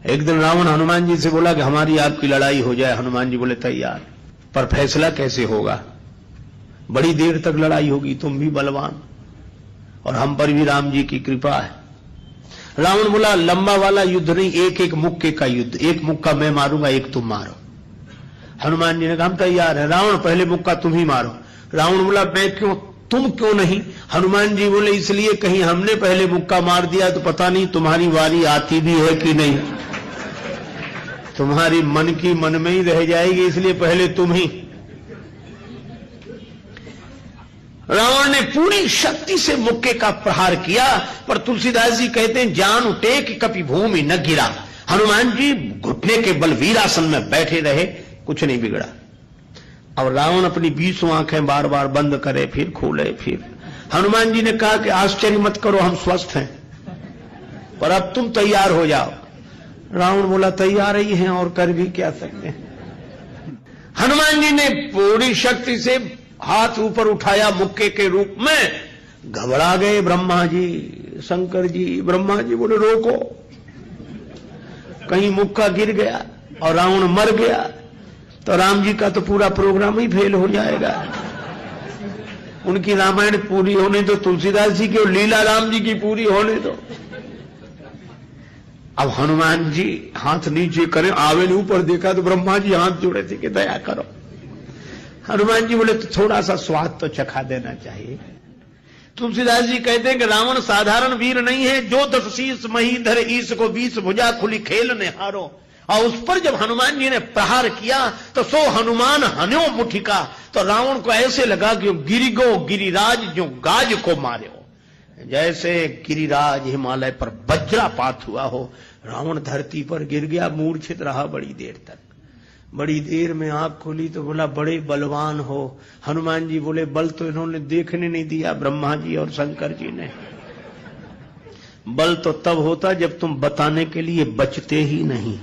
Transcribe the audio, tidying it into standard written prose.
एक दिन रावण हनुमान जी से बोला कि हमारी आपकी लड़ाई हो जाए। हनुमान जी बोले तैयार, पर फैसला कैसे होगा? बड़ी देर तक लड़ाई होगी, तुम भी बलवान और हम पर भी राम जी की कृपा है। रावण बोला लंबा वाला युद्ध नहीं, एक एक मुक्के का युद्ध, एक मुक्का मैं मारूंगा, एक तुम मारो। हनुमान जी ने कहा हम तैयार है। रावण पहले मुक्का तुम ही मारो। रावण बोला मैं क्यों, तुम क्यों नहीं? हनुमान जी बोले इसलिए कहीं हमने पहले मुक्का मार दिया तो पता नहीं तुम्हारी वारी आती भी है कि नहीं, तुम्हारी मन की मन में ही रह जाएगी, इसलिए पहले तुम ही। रावण ने पूरी शक्ति से मुक्के का प्रहार किया, पर तुलसीदास जी कहते हैं जान उठे कि कभी भूमि न गिरा। हनुमान जी घुटने के बल वीरासन में बैठे रहे, कुछ नहीं बिगड़ा। और रावण अपनी 20 आंखें बार बार बंद करे फिर खोले फिर। हनुमान जी ने कहा कि आश्चर्य मत करो, हम स्वस्थ हैं, पर अब तुम तैयार हो जाओ। रावण बोला तैयार ही हैं और कर भी क्या सकते हैं। हनुमान जी ने पूरी शक्ति से हाथ ऊपर उठाया मुक्के के रूप में। घबरा गए ब्रह्मा जी, शंकर जी। ब्रह्मा जी बोले रोको, कहीं मुक्का गिर गया और रावण मर गया तो राम जी का तो पूरा प्रोग्राम ही फेल हो जाएगा। उनकी रामायण पूरी होने दो, तुलसीदास जी की और लीला राम जी की पूरी होने दो। अब हनुमान जी हाथ नीचे करें, आवे ने ऊपर देखा तो ब्रह्मा जी हाथ जोड़े थे कि दया करो। हनुमान जी बोले तो थोड़ा सा स्वाद तो चखा देना चाहिए। तुलसीदास जी कहते हैं कि रावण साधारण वीर नहीं है, जो 10 शीश महीधर ईश को 20 भुजा खुली खेल ने हारो। और उस पर जब हनुमान जी ने प्रहार किया तो सो हनुमान हन्यो मुठिका, तो रावण को ऐसे लगा कि गिरिगो गिरिराज जो गाज को मारे हो, जैसे गिरिराज हिमालय पर वज्रापात हुआ हो। रावण धरती पर गिर गया, मूर्छित रहा बड़ी देर तक। बड़ी देर में आंख खोली तो बोला बड़े बलवान हो। हनुमान जी बोले बल तो इन्होंने देखने नहीं दिया, ब्रह्मा जी और शंकर जी ने। बल तो तब होता जब तुम बताने के लिए बचते ही नहीं।